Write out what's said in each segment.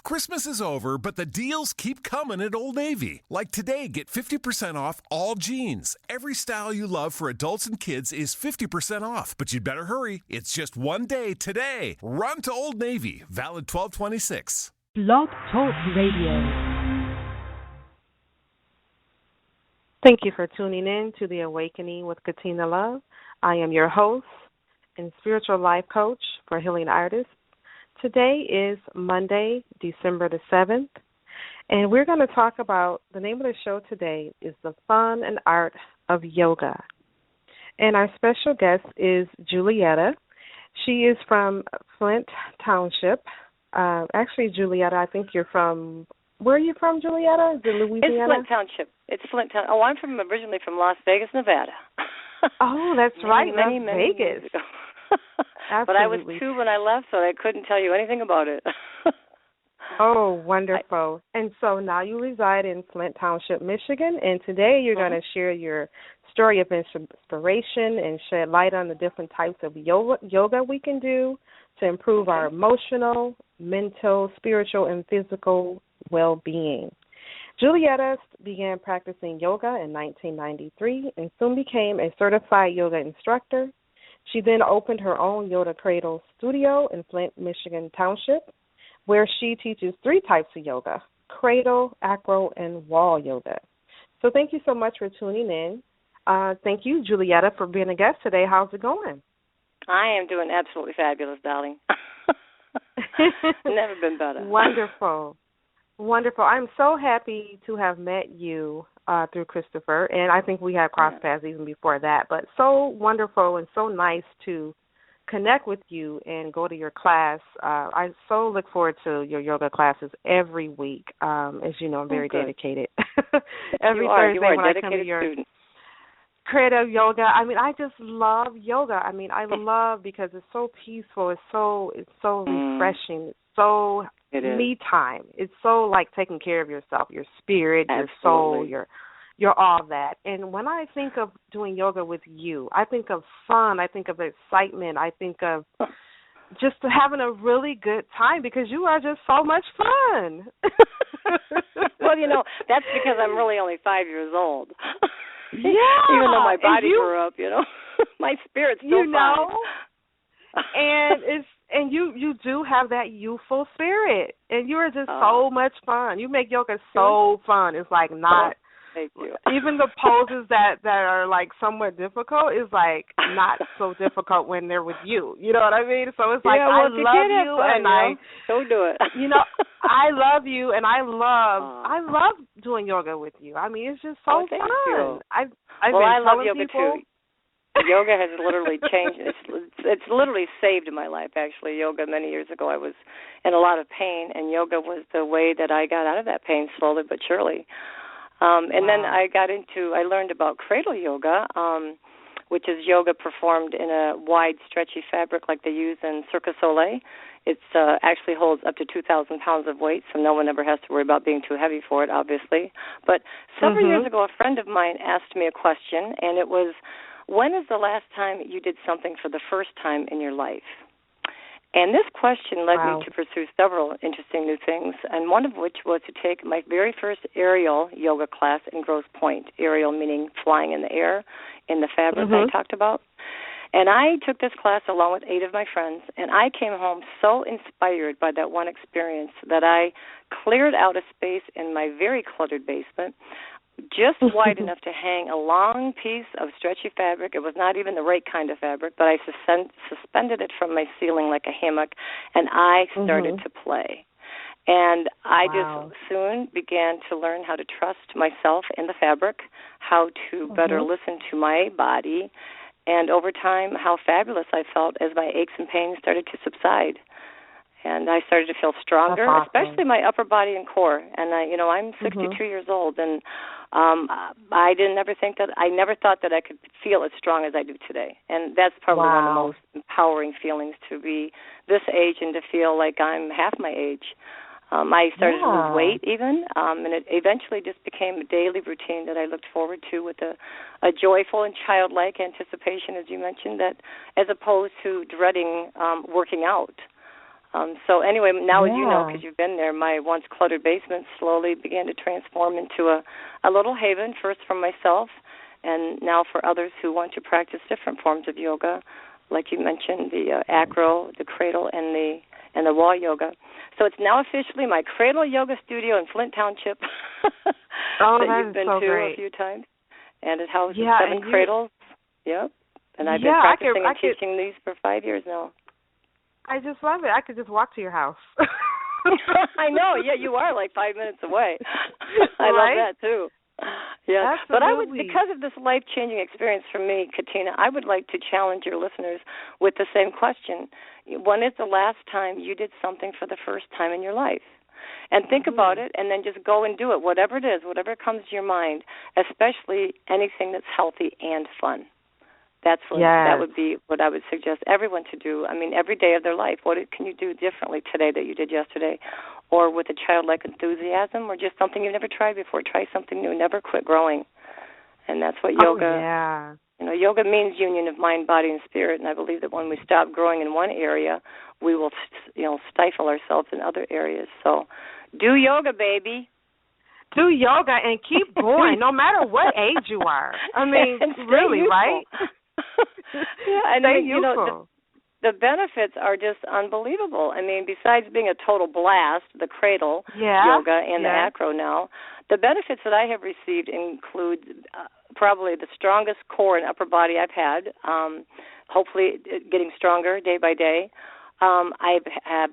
Christmas is over, but the deals keep coming at Old Navy. Like today, get 50% off all jeans. Every style you love for adults and kids is 50% off. But you'd better hurry. It's just one day today. Run to Old Navy. Valid 12/26. Blog Talk Radio. Thank you for tuning in to The Awakening with Katina Love. I am your host and spiritual life coach for healing artists. Today is Monday, December the 7th, and we're going to talk about, the name of the show today is The Fun and Art of Yoga. And our special guest is Julietta. She is from Flint Township. Actually, Julietta, I think you're from, where are you from, Julietta? Is it Louisiana? It's Flint Township. It's Flint Township. Oh, I'm originally from Las Vegas, Nevada. Oh, that's right, many Las Vegas. years ago. But I was 2 when I left, so I couldn't tell you anything about it. Oh, wonderful. And so now you reside in Flint Township, Michigan, and today you're going to share your story of inspiration and shed light on the different types of yoga we can do to improve our emotional, mental, spiritual, and physical well-being. Julietta began practicing yoga in 1993 and soon became a certified yoga instructor. She then opened her own yoga Cradle Studio in Flint, Michigan Township, where she teaches 3 types of yoga: cradle, acro, and wall yoga. So thank you so much for tuning in. Thank you, Julietta, for being a guest today. How's it going? I am doing absolutely fabulous, darling. Never been better. Wonderful. Wonderful. I'm so happy to have met you through Christopher, and I think we had crossed paths even before that, but so wonderful and so nice to connect with you and go to your class. I so look forward to your yoga classes every week. As you know, I'm very dedicated. Every Thursday when I come to your Cradle Yoga, I mean, I just love yoga. I mean, I love because it's so peaceful. It's so refreshing. It's so me time. It's so like taking care of yourself, your spirit, your soul, your all that. And when I think of doing yoga with you, I think of fun. I think of excitement. I think of just having a really good time because you are just so much fun. Well, you know, that's because I'm really only 5 years old. Yeah. Even though my body grew up, you know, my spirit's still fine. And you do have that youthful spirit, and you are just so much fun. You make yoga so fun. It's like not. Thank you. Even the poses that are like somewhat difficult is like not so difficult when they're with you. You know what I mean? So it's like I love you, and don't do it. You know, I love you, and I love doing yoga with you. I mean, it's just so thank fun. you. I love yoga too. Yoga has literally changed. It's literally saved my life, actually. Yoga, many years ago, I was in a lot of pain, and yoga was the way that I got out of that pain slowly but surely. And then I learned about Cradle Yoga, which is yoga performed in a wide, stretchy fabric like they use in Cirque du Soleil. It actually holds up to 2,000 pounds of weight, so no one ever has to worry about being too heavy for it, obviously. But several years ago, a friend of mine asked me a question, and it was, when is the last time you did something for the first time in your life? And this question led me to pursue several interesting new things, and one of which was to take my very first aerial yoga class in Grosse Pointe, aerial meaning flying in the air in the fabric I talked about. And I took this class along with 8 of my friends, and I came home so inspired by that one experience that I cleared out a space in my very cluttered basement, just wide enough to hang a long piece of stretchy fabric. It was not even the right kind of fabric, but I suspended it from my ceiling like a hammock, and I started to play. And I just soon began to learn how to trust myself in the fabric, how to better listen to my body, and over time, how fabulous I felt as my aches and pains started to subside. And I started to feel stronger, especially my upper body and core. And I'm 62 years old, and I never thought that I could feel as strong as I do today. And that's probably one of the most empowering feelings, to be this age and to feel like I'm half my age. I started to lose weight even, and it eventually just became a daily routine that I looked forward to with a joyful and childlike anticipation, as you mentioned, that as opposed to dreading working out. So anyway, now as you know, because you've been there, my once cluttered basement slowly began to transform into a little haven, first for myself, and now for others who want to practice different forms of yoga, like you mentioned, the Acro, the Cradle, and the wall yoga. So it's now officially my Cradle Yoga Studio in Flint Township that you've been to a few times. And it houses 7 cradles. Yep. And I've been practicing and teaching these for 5 years now. I just love it. I could just walk to your house. I know. Yeah, you are like 5 minutes away. I love that too. Yeah. Absolutely. But I would, because of this life-changing experience for me, Katina, I would like to challenge your listeners with the same question. When is the last time you did something for the first time in your life? And think about it, and then just go and do it, whatever it is, whatever comes to your mind, especially anything that's healthy and fun. That would be what I would suggest everyone to do. I mean, every day of their life. What can you do differently today that you did yesterday? Or with a childlike enthusiasm, or just something you've never tried before. Try something new. Never quit growing. And that's what yoga, yoga means union of mind, body, and spirit. And I believe that when we stop growing in one area, we will, stifle ourselves in other areas. So do yoga, baby. Do yoga and keep going, no matter what age you are. I mean, really, right? And the benefits are just unbelievable. I mean, besides being a total blast, the Cradle yoga and the Acro now, the benefits that I have received include probably the strongest core and upper body I've had, hopefully getting stronger day by day. I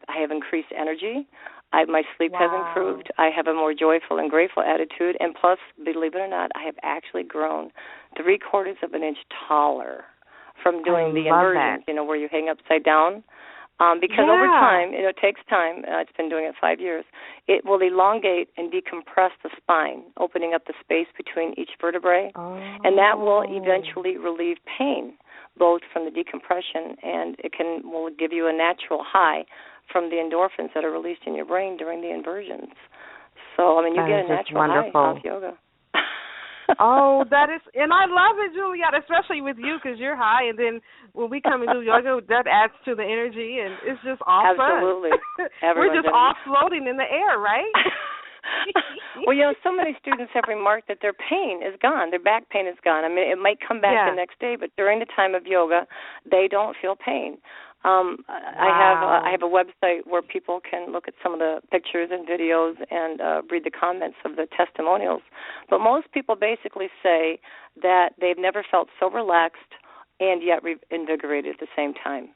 have increased energy. My sleep has improved. I have a more joyful and grateful attitude. And plus, believe it or not, I have actually grown 3/4 of an inch taller from doing the inversions, where you hang upside down. Because over time, it takes time. It's been doing it 5 years. It will elongate and decompress the spine, opening up the space between each vertebrae. And that will eventually relieve pain, both from the decompression and will give you a natural high from the endorphins that are released in your brain during the inversions. So, I mean, you get a natural high off yoga. That is, and I love it, Julietta, especially with you because you're high, and then when we come and do yoga, that adds to the energy, and it's just all Absolutely. fun. We're just all floating in the air, right? Well, so many students have remarked that their pain is gone, their back pain is gone. I mean, it might come back the next day, but during the time of yoga, they don't feel pain. I have a website where people can look at some of the pictures and videos and read the comments of the testimonials. But most people basically say that they've never felt so relaxed and yet invigorated at the same time.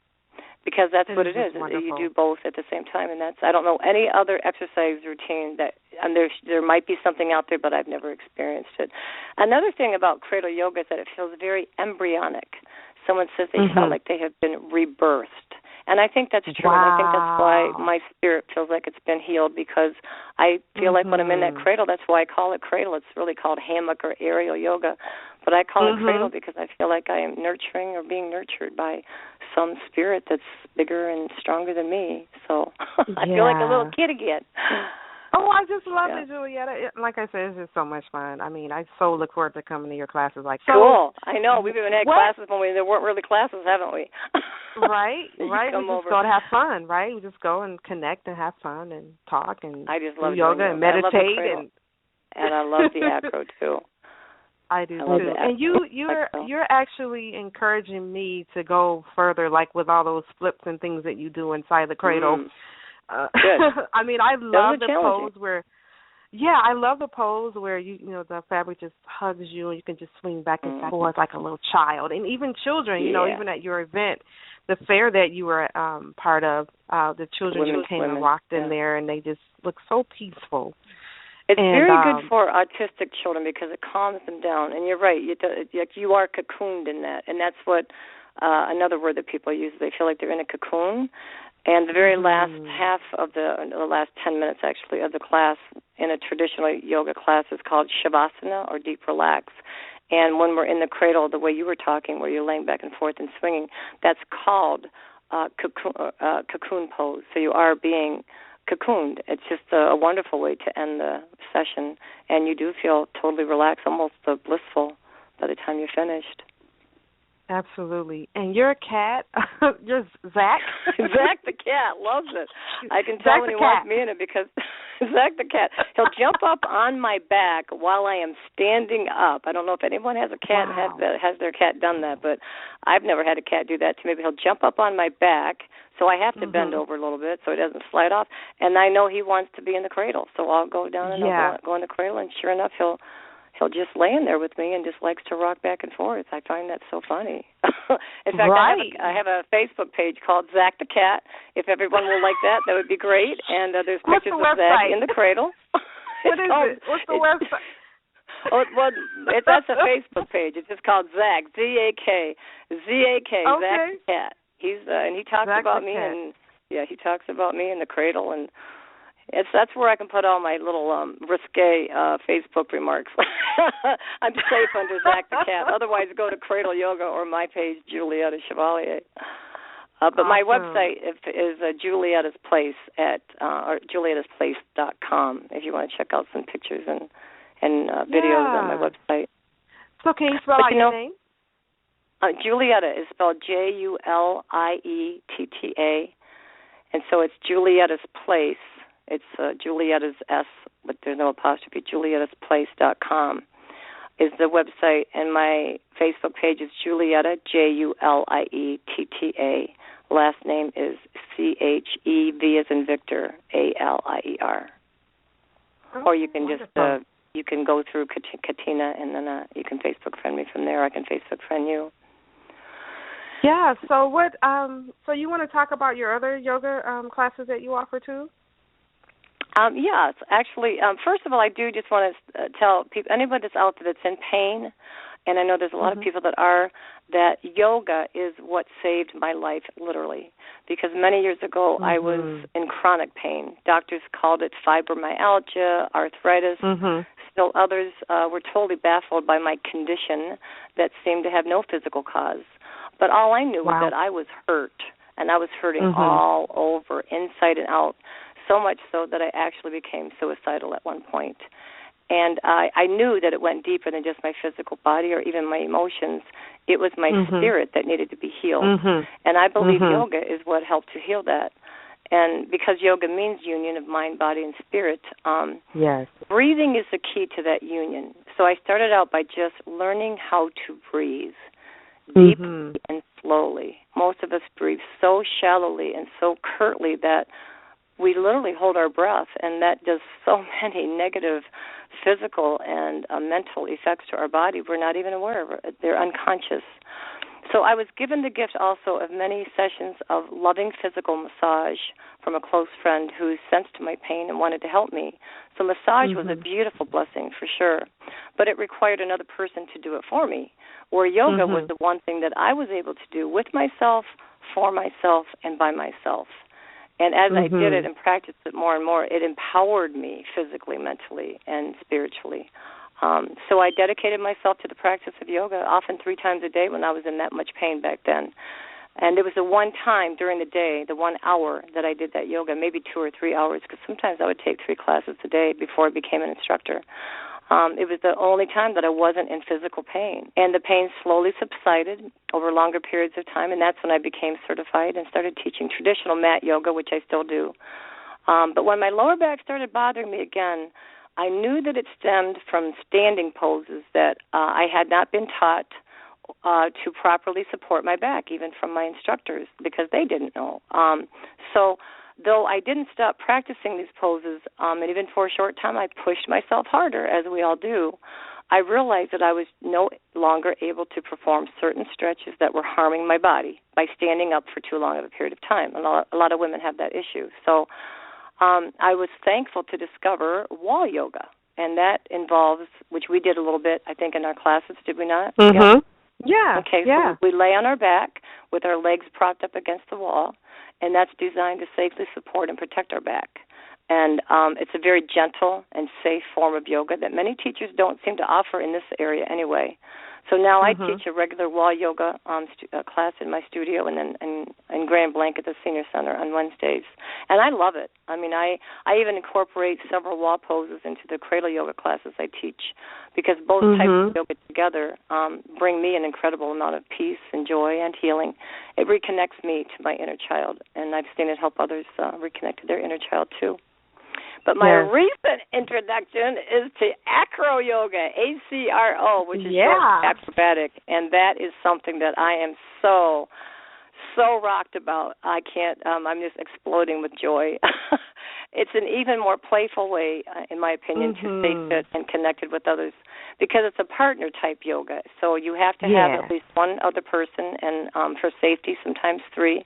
Because that's what it is. Wonderful. You do both at the same time, and I don't know any other exercise routine and there might be something out there, but I've never experienced it. Another thing about Cradle Yoga is that it feels very embryonic. Someone says they feel like they have been rebirthed. And I think that's true. And I think that's why my spirit feels like it's been healed, because I feel like when I'm in that cradle, that's why I call it cradle. It's really called hammock or aerial yoga. But I call it cradle because I feel like I am nurturing or being nurtured by some spirit that's bigger and stronger than me. So I feel like a little kid again. Oh, I just love it, Julietta. Like I said, it's just so much fun. I mean, I so look forward to coming to your classes. Cool. I know. We've even had classes when there weren't really classes, haven't we? Right. We just go to have fun, right? We just go and connect and have fun and talk and I just love do yoga and meditate. And I love the Acro, too. I do, too. And you're actually encouraging me to go further, like with all those flips and things that you do inside the cradle. I mean, I love the pose where, I love the pose where the fabric just hugs you and you can just swing back and forth like a little child. And even children, even at your event, the fair that you were part of, the children just came and rocked in there, and they just look so peaceful. It's very good for autistic children because it calms them down. And you're right, you are cocooned in that, and that's what another word that people use. They feel like they're in a cocoon. And the very last half of the last 10 minutes, actually, of the class in a traditional yoga class is called Shavasana, or deep relax. And when we're in the cradle, the way you were talking, where you're laying back and forth and swinging, that's called cocoon pose. So you are being cocooned. It's just a wonderful way to end the session. And you do feel totally relaxed, almost blissful by the time you're finished. Absolutely. And your cat, your Zach? Zach the cat loves it. I can Zach tell when the he cat. wants me in it because Zach the cat, he'll jump up on my back while I am standing up. I don't know if anyone has a cat Wow. has their cat done that, but I've never had a cat do that to me. But he'll jump up on my back, so I have to bend over a little bit so he doesn't slide off. And I know he wants to be in the cradle, so I'll go down and I'll go in the cradle, and sure enough, he'll just lay in there with me and just likes to rock back and forth. I find that so funny. In fact, I have a Facebook page called Zach the Cat. If everyone will like that, that would be great. And there's pictures of Zach in the cradle. What is it? What's the website? That's a Facebook page. It's just called Zach, Z-A-K, Okay. Zach the Cat. And he talks Zach about me, and he talks about me in the cradle, and that's where I can put all my little risque Facebook remarks. I'm safe under Zach the Cat. Otherwise, go to Cradle Yoga or my page, Julietta Chevalier. But my website is Julietta's Place or juliettasplace.com if you want to check out some pictures and videos on my website. So can you spell out your name? Julietta is spelled Julietta, and so it's Julietta's Place. It's Julietta's S, but there's no apostrophe. JuliettasPlace.com is the website, and my Facebook page is Julietta, Julietta. Last name is Chev as in Victor, Alier. Or you can just you can go through Katina, and then you can Facebook friend me from there. I can Facebook friend you. Yeah. So what? So you want to talk about your other yoga classes that you offer too? Yes, actually, first of all, I do just want to tell people, anybody that's out there that's in pain, and I know there's a lot of people that are, that yoga is what saved my life, literally, because many years ago I was in chronic pain. Doctors called it fibromyalgia, arthritis. Still others were totally baffled by my condition that seemed to have no physical cause. But all I knew was that I was hurt, and I was hurting all over, inside and out. So much so that I actually became suicidal at one point. And I knew that it went deeper than just my physical body or even my emotions. It was my spirit that needed to be healed. And I believe yoga is what helped to heal that. And because yoga means union of mind, body, and spirit, breathing is the key to that union. So I started out by just learning how to breathe deeply and slowly. Most of us breathe so shallowly and so curtly that we literally hold our breath, and that does so many negative physical and mental effects to our body. We're not even aware of it. They're unconscious. So I was given the gift also of many sessions of loving physical massage from a close friend who sensed my pain and wanted to help me. So massage was a beautiful blessing for sure, but it required another person to do it for me, where yoga was the one thing that I was able to do with myself, for myself, and by myself. And as I did it and practiced it more and more, it empowered me physically, mentally, and spiritually. So I dedicated myself to the practice of yoga, often 3 times a day when I was in that much pain back then. And it was the one time during the day, the 1 hour that I did that yoga, maybe 2 or 3 hours, because sometimes I would take 3 classes a day before I became an instructor. It was the only time that I wasn't in physical pain. And the pain slowly subsided over longer periods of time, and that's when I became certified and started teaching traditional mat yoga, which I still do. But when my lower back started bothering me again, I knew that it stemmed from standing poses that I had not been taught to properly support my back, even from my instructors, because they didn't know. So though I didn't stop practicing these poses, and even for a short time I pushed myself harder, as we all do, I realized that I was no longer able to perform certain stretches that were harming my body by standing up for too long of a period of time. A lot of women have that issue. So I was thankful to discover wall yoga, and that involves, which we did a little bit, I think, in our classes, did we not? Yeah. Okay, so we lay on our back with our legs propped up against the wall, and that's designed to safely support and protect our back. And it's a very gentle and safe form of yoga that many teachers don't seem to offer in this area anyway. So now I teach a regular wall yoga class in my studio and then in Grand Blanc at the Senior Center on Wednesdays. And I love it. I mean, I even incorporate several wall poses into the Cradle Yoga classes I teach because both types of yoga together bring me an incredible amount of peace and joy and healing. It reconnects me to my inner child, and I've seen it help others reconnect to their inner child too. But my recent introduction is to Acro Yoga, ACRO, which is short for acrobatic, and that is something that I am so rocked about. I can't, I'm just exploding with joy. It's an even more playful way, in my opinion, to stay fit and connected with others because it's a partner-type yoga. So you have to have at least one other person, and for safety, sometimes three.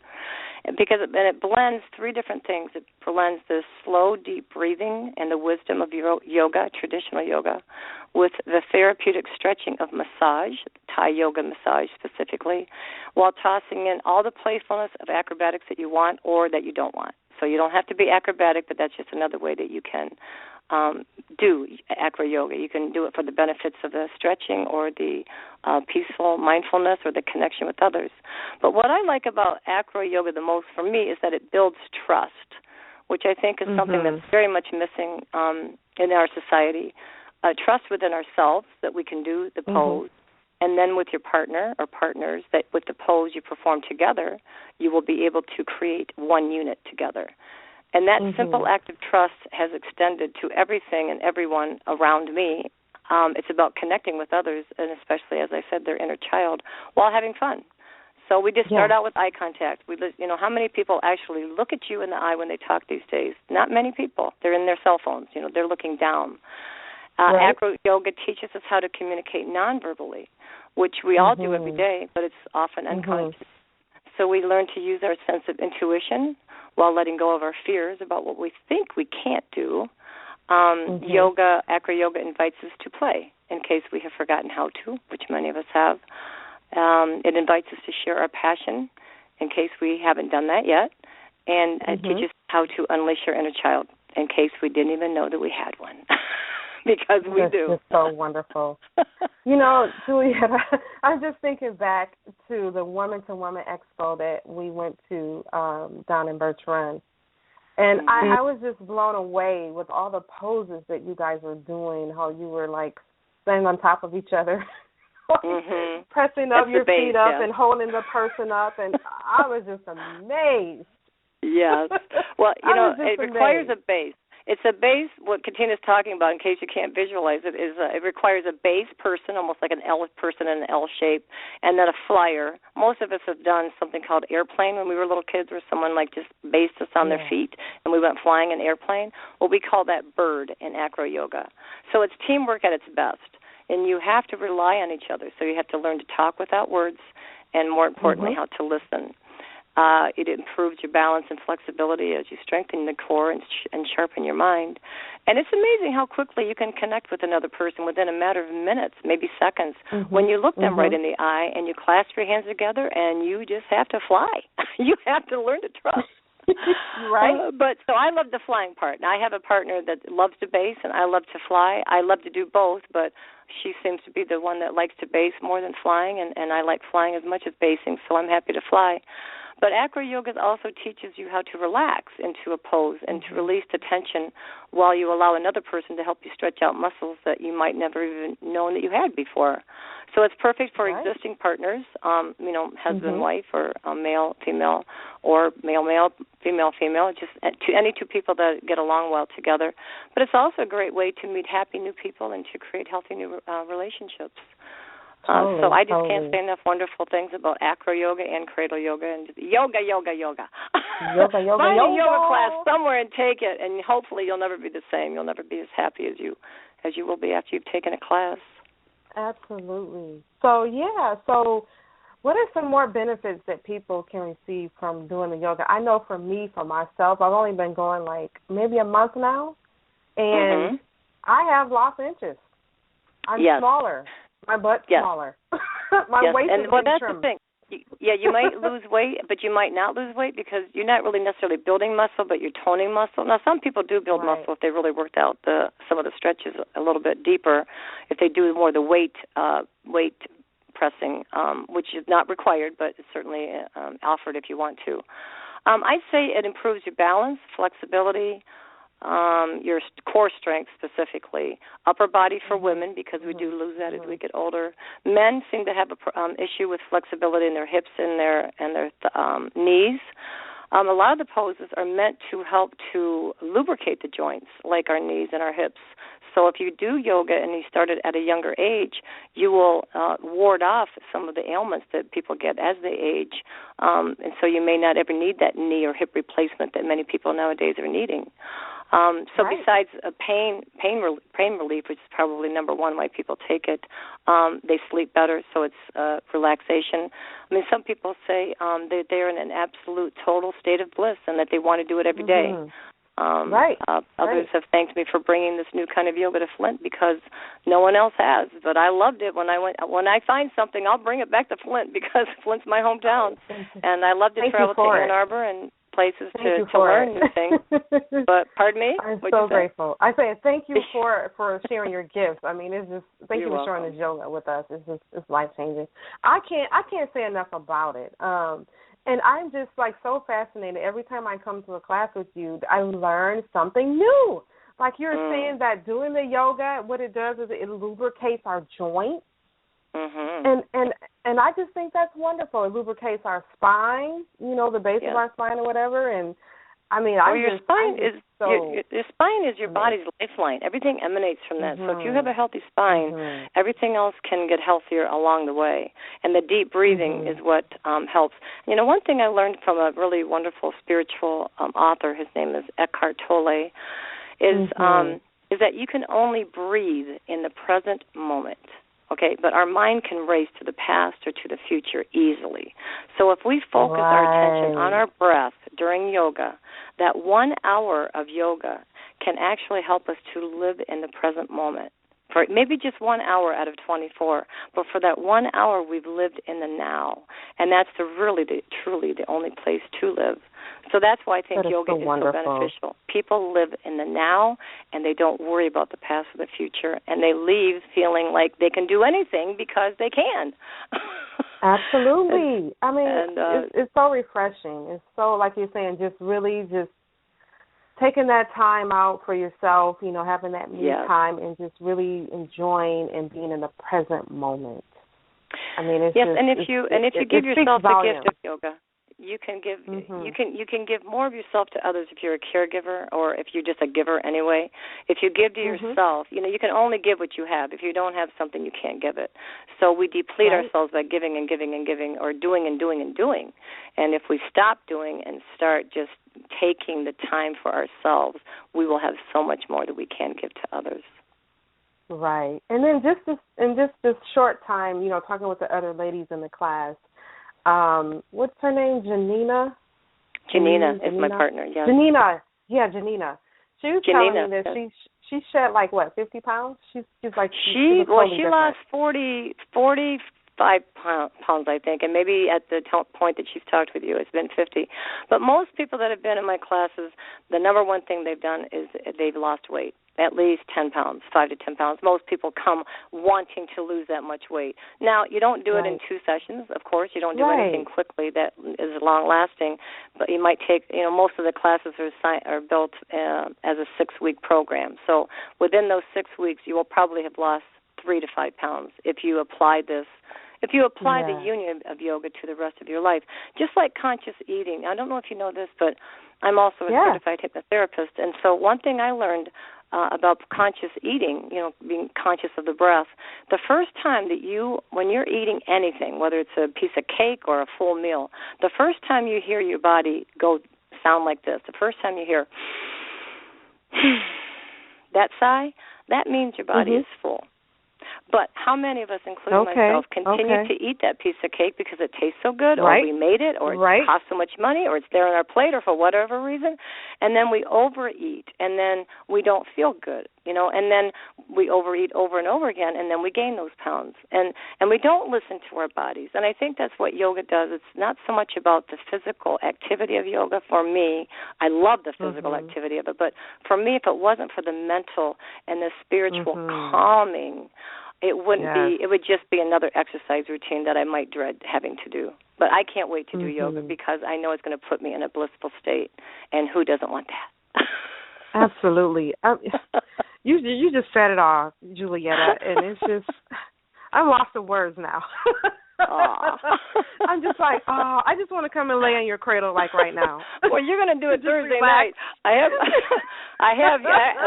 Because it blends three different things. It blends the slow, deep breathing and the wisdom of yoga, traditional yoga, with the therapeutic stretching of massage, Thai yoga massage specifically, while tossing in all the playfulness of acrobatics that you want or that you don't want. So you don't have to be acrobatic, but that's just another way that you can do acro yoga. You can do it for the benefits of the stretching or the peaceful mindfulness or the connection with others. But what I like about acro yoga the most for me is that it builds trust, which I think is something that's very much missing in our society. Trust within ourselves that we can do the pose, and then with your partner or partners that with the pose you perform together, you will be able to create one unit together. And that simple act of trust has extended to everything and everyone around me. It's about connecting with others, and especially, as I said, their inner child, while having fun. So we just start out with eye contact. How many people actually look at you in the eye when they talk these days? Not many people. They're in their cell phones. They're looking down. Acro yoga teaches us how to communicate non-verbally, which we all do every day, but it's often unconscious. So we learn to use our sense of intuition while letting go of our fears about what we think we can't do. Acro yoga invites us to play in case we have forgotten how to, which many of us have. It invites us to share our passion in case we haven't done that yet. And it teaches us how to unleash our inner child in case we didn't even know that we had one. Because we do. It's so wonderful. Julietta, I'm just thinking back to the Woman to Woman Expo that we went to down in Birch Run. And I was just blown away with all the poses that you guys were doing, how you were, standing on top of each other, pressing up your feet up and holding the person up. And I was just amazed. Yes. Well, it requires a base. It's a base, what Katina's talking about, in case you can't visualize it, is it requires a base person, almost like an L person in an L shape, and then a flyer. Most of us have done something called airplane when we were little kids, where someone just based us on their feet, and we went flying an airplane. Well, we call that bird in acro yoga. So it's teamwork at its best, and you have to rely on each other. So you have to learn to talk without words, and more importantly, how to listen. It improves your balance and flexibility as you strengthen the core and sharpen your mind. And it's amazing how quickly you can connect with another person within a matter of minutes, maybe seconds, when you look them right in the eye and you clasp your hands together and you just have to fly. You have to learn to trust. Right. But so I love the flying part. And I have a partner that loves to base, and I love to fly. I love to do both, but she seems to be the one that likes to base more than flying, and I like flying as much as basing, so I'm happy to fly. But acro yoga also teaches you how to relax into a pose and to release the tension while you allow another person to help you stretch out muscles that you might never even known that you had before. So it's perfect for existing partners, husband, wife, or male, female, or male, female, just to any two people that get along well together. But it's also a great way to meet happy new people and to create healthy new relationships. So I just can't say enough wonderful things about acro yoga and cradle yoga and yoga. Yoga, Find a yoga class somewhere and take it, and hopefully you'll never be the same. You'll never be as happy as you will be after you've taken a class. Absolutely. So what are some more benefits that people can receive from doing the yoga? I know for me, for myself, I've only been going maybe a month now, and I have lost inches. I'm smaller. My butt's smaller. My waist is that's trimmed. the thing. You might lose weight, but you might not lose weight because you're not really necessarily building muscle, but you're toning muscle. Now, some people do build muscle if they really worked out some of the stretches a little bit deeper, if they do more of the weight pressing, which is not required, but it's certainly offered if you want to. I'd say it improves your balance, flexibility, your core strength specifically, upper body for women because we do lose that as we get older. Men seem to have an issue with flexibility in their hips and their knees. A lot of the poses are meant to help to lubricate the joints, like our knees and our hips. So if you do yoga and you start it at a younger age, you will ward off some of the ailments that people get as they age. And so you may not ever need that knee or hip replacement that many people nowadays are needing. Besides pain relief, which is probably number one why people take it, they sleep better, so it's relaxation. I mean, some people say that they're in an absolute total state of bliss and that they want to do it every day. Others have thanked me for bringing this new kind of yoga to Flint because no one else has. But I loved it when I find something, I'll bring it back to Flint because Flint's my hometown, and I love to travel to Ann Arbor and places to learn new things. But pardon me? I'm so grateful. I say thank you for sharing your gifts. I mean, it's just thank you for sharing this yoga with us. It's life changing. I can't say enough about it. And I'm just like so fascinated. Every time I come to a class with you, I learn something new. Like you're saying that doing the yoga, what it does is it lubricates our joints. And I just think that's wonderful. It lubricates our spine, the base of our spine or whatever. And I mean, your spine is your body's lifeline. Everything emanates from that. So if you have a healthy spine, everything else can get healthier along the way. And the deep breathing is what helps. One thing I learned from a really wonderful spiritual author, his name is Eckhart Tolle, is that you can only breathe in the present moment. Okay, but our mind can race to the past or to the future easily. So if we focus our attention on our breath during yoga, that 1 hour of yoga can actually help us to live in the present moment. For maybe just 1 hour out of 24, but for that 1 hour we've lived in the now, and that's truly the only place to live. So that's why I think yoga is so beneficial. People live in the now, and they don't worry about the past or the future, and they leave feeling like they can do anything because they can. Absolutely. I mean, it's so refreshing. It's so, like you're saying, just really just taking that time out for yourself, having that me time and just really enjoying and being in the present moment. I mean, it's just, and if you give yourself the gift of yoga, you can give you can give more of yourself to others if you're a caregiver or if you're just a giver anyway. If you give to yourself, you can only give what you have. If you don't have something, you can't give it. So we deplete ourselves by giving and giving and giving, or doing and doing and doing. And if we stop doing and start just taking the time for ourselves, we will have so much more that we can give to others. Right. And then just this short time, talking with the other ladies in the class, what's her name? Janina is my partner, yes. Janina. She was telling me that she shed 50 pounds? She lost 45 pounds, I think, and maybe at the point that she's talked with you, it's been 50. But most people that have been in my classes, the number one thing they've done is they've lost weight, at least 10 pounds, 5 to 10 pounds. Most people come wanting to lose that much weight. Now, you don't do it in 2 sessions, of course. You don't do anything quickly that is long-lasting, but you might take, most of the classes are built as a 6-week program. So within those 6 weeks, you will probably have lost 3 to 5 pounds if you apply this. If you apply the union of yoga to the rest of your life, just like conscious eating. I don't know if you know this, but I'm also a certified hypnotherapist, and so one thing I learned about conscious eating, being conscious of the breath, the first time that when you're eating anything, whether it's a piece of cake or a full meal, the first time you hear your body sound like this, the first time you hear that sigh, that means your body is full. But how many of us, including myself, continue to eat that piece of cake because it tastes so good, or we made it, or it costs so much money, or it's there on our plate, or for whatever reason, and then we overeat, and then we don't feel good. and then we overeat over and over again, and then we gain those pounds. And we don't listen to our bodies. And I think that's what yoga does. It's not so much about the physical activity of yoga. For me, I love the physical activity of it, but for me, if it wasn't for the mental and the spiritual calming, it wouldn't be. It would just be another exercise routine that I might dread having to do. But I can't wait to do yoga because I know it's going to put me in a blissful state, and who doesn't want that? Absolutely. You just said it all, Julietta, and it's just I'm lost for words now. I'm just like, I just want to come and lay in your cradle like right now. Well, you're going to do it Thursday night. I have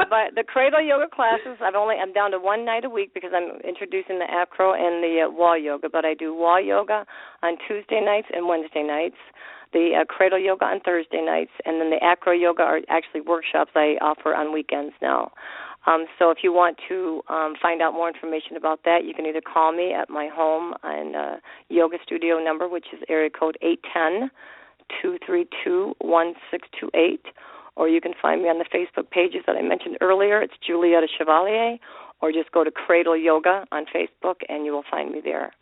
but the cradle yoga classes. I'm down to one night a week because I'm introducing the Acro and the wall yoga. But I do wall yoga on Tuesday nights and Wednesday nights. The cradle yoga on Thursday nights, and then the Acro yoga are actually workshops I offer on weekends now. So if you want to find out more information about that, you can either call me at my home and yoga studio number, which is area code 810-232-1628, or you can find me on the Facebook pages that I mentioned earlier. It's Julietta Chevalier, or just go to Cradle Yoga on Facebook, and you will find me there.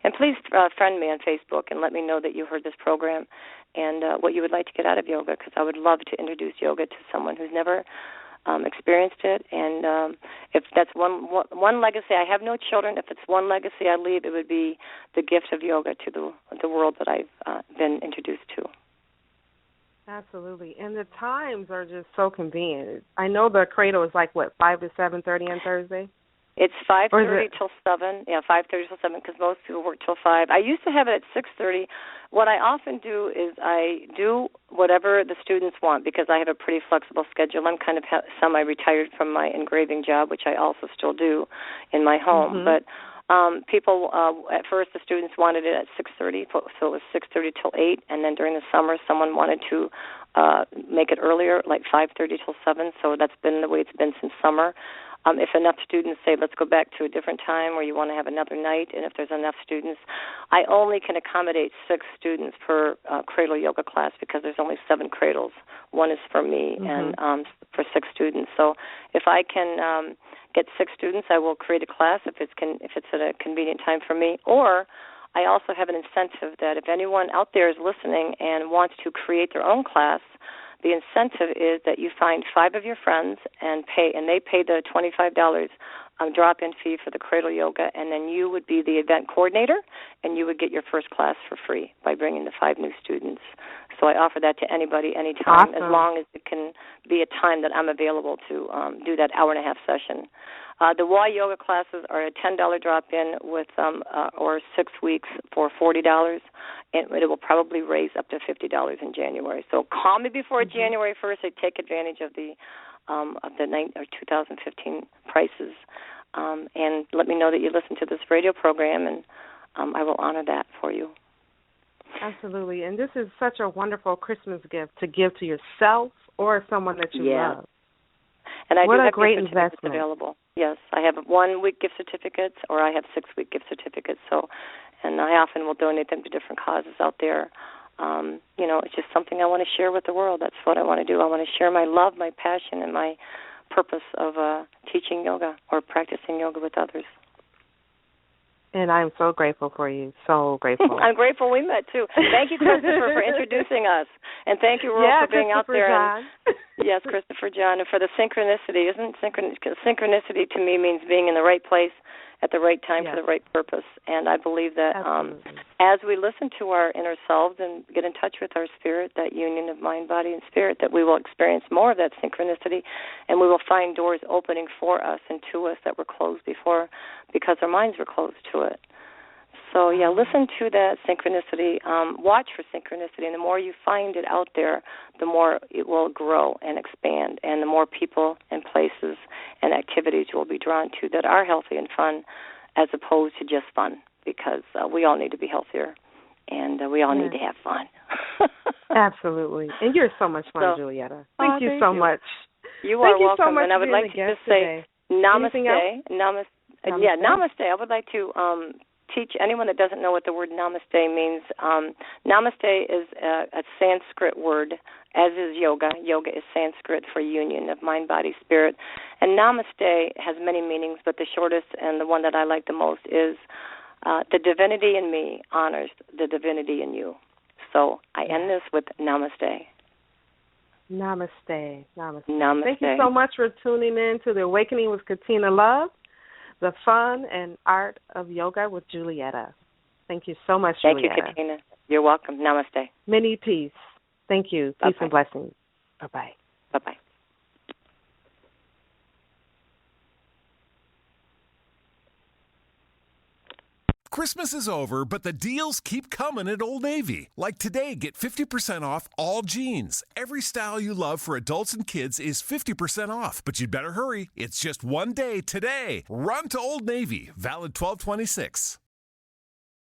And please friend me on Facebook and let me know that you heard this program and what you would like to get out of yoga, because I would love to introduce yoga to someone who's never experienced it. And if that's one legacy, I have no children. If it's one legacy I leave, it would be the gift of yoga to the world that I've been introduced to. Absolutely. And the times are just so convenient. I know the cradle is like, 5 to 7:30 on Thursday? It's 5:30 till 7. Yeah, 5:30 till 7 because most people work till 5. I used to have it at 6:30. What I often do is I do whatever the students want because I have a pretty flexible schedule. I'm kind of semi-retired from my engraving job, which I also still do in my home. But people, at first the students wanted it at 6:30, so it was 6:30 till 8. And then during the summer, someone wanted to make it earlier, like 5:30 till 7. So that's been the way it's been since summer. If enough students say, let's go back to a different time or you want to have another night, and if there's enough students, I only can accommodate 6 students per cradle yoga class because there's only 7 cradles. One is for me and for 6 students. So if I can get 6 students, I will create a class if it's at a convenient time for me. Or I also have an incentive that if anyone out there is listening and wants to create their own class, the incentive is that you find 5 of your friends and they pay the $25 drop-in fee for the cradle yoga, and then you would be the event coordinator, and you would get your first class for free by bringing the 5 new students. So I offer that to anybody, anytime, as long as it can be a time that I'm available to do that hour-and-a-half session. The wall yoga classes are a $10 drop-in with or 6 weeks for $40, and it will probably raise up to $50 in January. So call me before January 1st. I take advantage of the 2015 prices, and let me know that you listen to this radio program, and I will honor that for you. Absolutely, and this is such a wonderful Christmas gift to give to yourself or someone that you love. And I what do a have great gift certificates investment. available. Yes, I have 1-week gift certificates, or I have 6-week gift certificates. So, and I often will donate them to different causes out there. It's just something I want to share with the world. That's what I want to do. I want to share my love, my passion, and my purpose of teaching yoga or practicing yoga with others. And I'm so grateful for you. So grateful. I'm grateful we met, too. Thank you, Christopher, for introducing us. And thank you, Earl, for being out there. John. Yes, Christopher John. And for the synchronicity. Synchronicity to me means being in the right place at the right time for the right purpose. And I believe that as we listen to our inner selves and get in touch with our spirit, that union of mind, body, and spirit, that we will experience more of that synchronicity, and we will find doors opening for us and to us that were closed before because our minds were closed to it. So, listen to that synchronicity. Watch for synchronicity, and the more you find it out there, the more it will grow and expand, and the more people and places and activities you will be drawn to that are healthy and fun as opposed to just fun, because we all need to be healthier, and we all need to have fun. Absolutely. And you're so much fun, Julietta. Thank you so much. You are welcome. So much and I would like to just say namaste. Namaste. Namaste. I would like to teach anyone that doesn't know what the word namaste means. Namaste is a Sanskrit word, as is yoga. Yoga is Sanskrit for union of mind, body, spirit. And namaste has many meanings, but the shortest and the one that I like the most is the divinity in me honors the divinity in you. So I end this with namaste. Namaste. Namaste. Namaste. Thank you so much for tuning in to The Awakening with Katina Love, the fun and art of yoga with Julietta. Thank you so much, Julietta. Thank you, Katina. You're welcome. Namaste. Many peace. Thank you. Bye-bye. Peace and blessings. Bye-bye. Bye-bye. Christmas is over, but the deals keep coming at Old Navy. Like today, get 50% off all jeans. Every style you love for adults and kids is 50% off. But you'd better hurry. It's just one day today. Run to Old Navy. Valid 12/26.